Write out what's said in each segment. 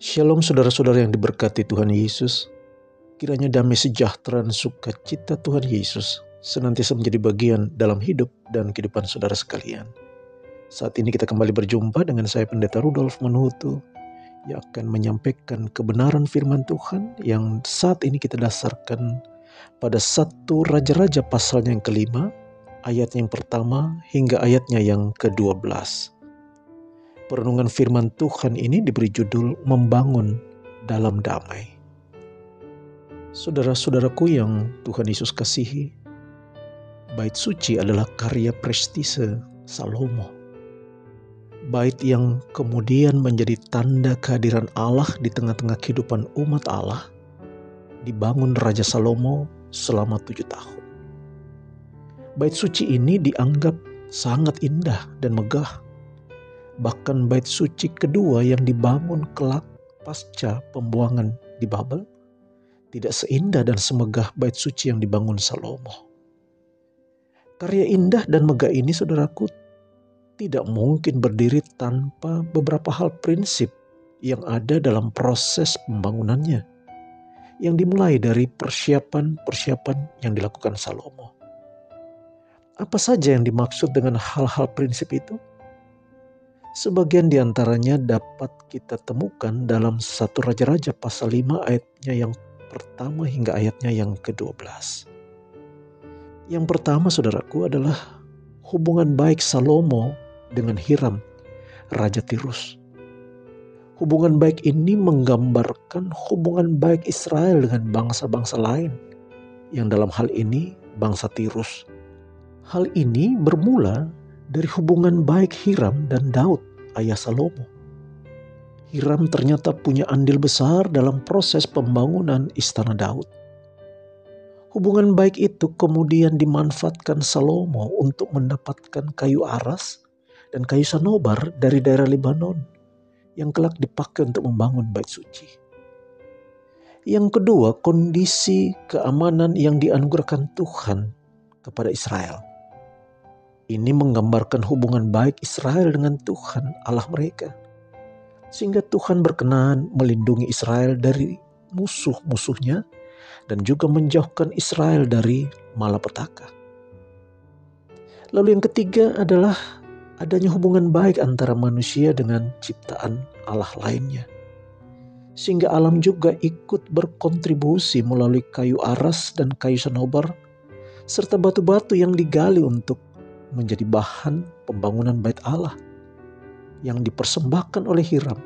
Shalom saudara-saudara yang diberkati Tuhan Yesus. Kiranya damai sejahtera dan sukacita Tuhan Yesus senantiasa menjadi bagian dalam hidup dan kehidupan saudara sekalian. Saat ini kita kembali berjumpa dengan saya Pendeta Rudolf Manuhutu yang akan menyampaikan kebenaran firman Tuhan yang saat ini kita dasarkan pada 1 Raja-Raja pasalnya yang kelima, ayatnya yang pertama hingga ayatnya yang ke-12. Perenungan firman Tuhan ini diberi judul Membangun dalam Damai. Saudara-saudaraku yang Tuhan Yesus kasihi, bait suci adalah karya prestise Salomo. Bait yang kemudian menjadi tanda kehadiran Allah di tengah-tengah kehidupan umat Allah, dibangun Raja Salomo selama 7 tahun. Bait suci ini dianggap sangat indah dan megah. Bahkan bait suci kedua yang dibangun kelak pasca pembuangan di Babel tidak seindah dan semegah bait suci yang dibangun Salomo. Karya indah dan megah ini, saudaraku, tidak mungkin berdiri tanpa beberapa hal prinsip yang ada dalam proses pembangunannya, yang dimulai dari persiapan yang dilakukan Salomo. Apa saja yang dimaksud dengan hal-hal prinsip itu? Sebagian diantaranya dapat kita temukan dalam 1 Raja-Raja pasal 5 ayatnya yang pertama hingga ayatnya yang ke-12. Yang pertama, saudaraku, adalah hubungan baik Salomo dengan Hiram, Raja Tirus. Hubungan baik ini menggambarkan hubungan baik Israel dengan bangsa-bangsa lain, yang dalam hal ini bangsa Tirus. Hal ini bermula dari hubungan baik Hiram dan Daud, ayah Salomo. Hiram ternyata punya andil besar dalam proses pembangunan istana Daud. Hubungan baik itu kemudian dimanfaatkan Salomo untuk mendapatkan kayu aras dan kayu sanobar dari daerah Lebanon yang kelak dipakai untuk membangun bait suci. Yang kedua, kondisi keamanan yang dianugerahkan Tuhan kepada Israel. Ini menggambarkan hubungan baik Israel dengan Tuhan Allah mereka. Sehingga Tuhan berkenan melindungi Israel dari musuh-musuhnya dan juga menjauhkan Israel dari malapetaka. Lalu yang ketiga adalah adanya hubungan baik antara manusia dengan ciptaan Allah lainnya. Sehingga alam juga ikut berkontribusi melalui kayu aras dan kayu sanobar serta batu-batu yang digali untuk menjadi bahan pembangunan bait Allah yang dipersembahkan oleh Hiram.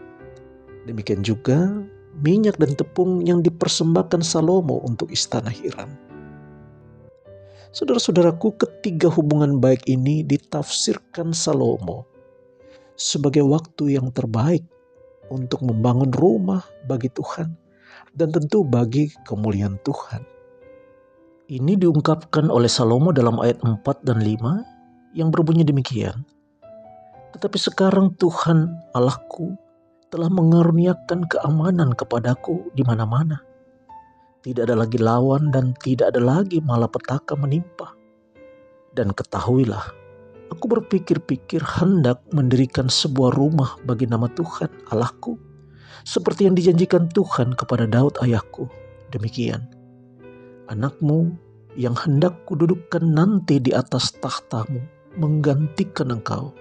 Demikian juga minyak dan tepung yang dipersembahkan Salomo untuk istana Hiram. Saudara-saudaraku, ketiga hubungan baik ini ditafsirkan Salomo sebagai waktu yang terbaik untuk membangun rumah bagi Tuhan dan tentu bagi kemuliaan Tuhan. Ini diungkapkan oleh Salomo dalam ayat 4 dan 5 yang berbunyi demikian. Tetapi sekarang Tuhan Allahku telah mengaruniakan keamanan kepadaku di mana-mana. Tidak ada lagi lawan dan tidak ada lagi malapetaka menimpa. Dan ketahuilah, aku berpikir-pikir hendak mendirikan sebuah rumah bagi nama Tuhan Allahku, seperti yang dijanjikan Tuhan kepada Daud ayahku. Demikian, anakmu yang hendak kududukkan nanti di atas tahtamu menggantikan engkau.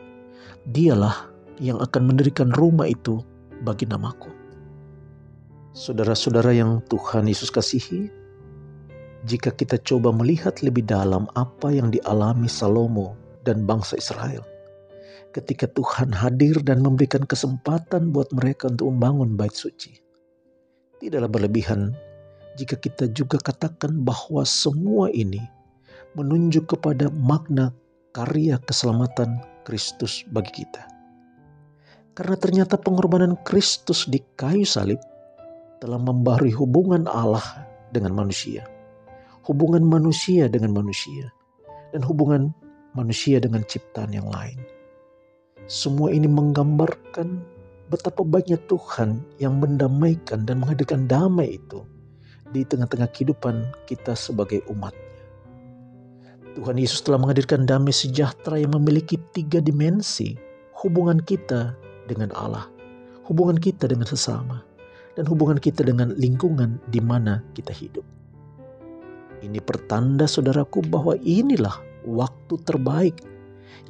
Dialah yang akan mendirikan rumah itu bagi namaku. Saudara-saudara yang Tuhan Yesus kasihi, jika kita coba melihat lebih dalam apa yang dialami Salomo dan bangsa Israel ketika Tuhan hadir dan memberikan kesempatan buat mereka untuk membangun bait suci, tidaklah berlebihan jika kita juga katakan bahwa semua ini menunjuk kepada makna karya keselamatan Kristus bagi kita. Karena ternyata pengorbanan Kristus di kayu salib telah membaharui hubungan Allah dengan manusia, hubungan manusia dengan manusia, dan hubungan manusia dengan ciptaan yang lain. Semua ini menggambarkan betapa baiknya Tuhan yang mendamaikan dan menghadirkan damai itu di tengah-tengah kehidupan kita sebagai umat. Tuhan Yesus telah menghadirkan damai sejahtera yang memiliki 3 dimensi. Hubungan kita dengan Allah, hubungan kita dengan sesama, dan hubungan kita dengan lingkungan di mana kita hidup. Ini pertanda saudaraku bahwa inilah waktu terbaik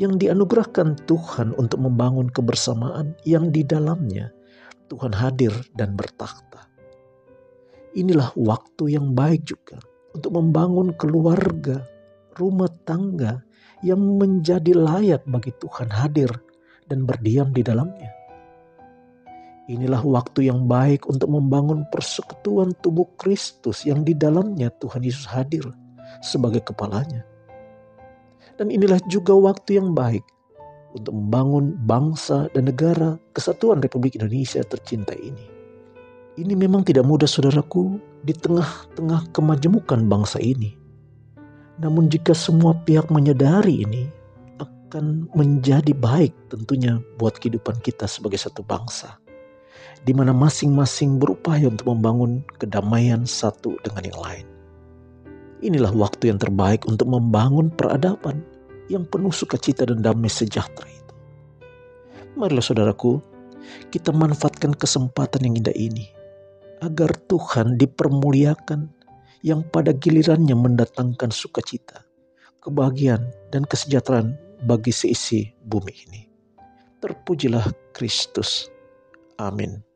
yang dianugerahkan Tuhan untuk membangun kebersamaan yang di dalamnya Tuhan hadir dan bertakhta. Inilah waktu yang baik juga untuk membangun keluarga, rumah tangga yang menjadi layak bagi Tuhan hadir dan berdiam di dalamnya. Inilah waktu yang baik untuk membangun persekutuan tubuh Kristus yang di dalamnya Tuhan Yesus hadir sebagai kepalanya. Dan inilah juga waktu yang baik untuk membangun bangsa dan negara kesatuan Republik Indonesia tercinta ini. Ini memang tidak mudah saudaraku di tengah-tengah kemajemukan bangsa ini. Namun jika semua pihak menyadari ini, akan menjadi baik tentunya buat kehidupan kita sebagai satu bangsa, di mana masing-masing berupaya untuk membangun kedamaian satu dengan yang lain. Inilah waktu yang terbaik untuk membangun peradaban yang penuh sukacita dan damai sejahtera itu. Marilah saudaraku, kita manfaatkan kesempatan yang indah ini, agar Tuhan dipermuliakan yang pada gilirannya mendatangkan sukacita, kebahagiaan, dan kesejahteraan bagi seisi bumi ini. Terpujilah Kristus. Amin.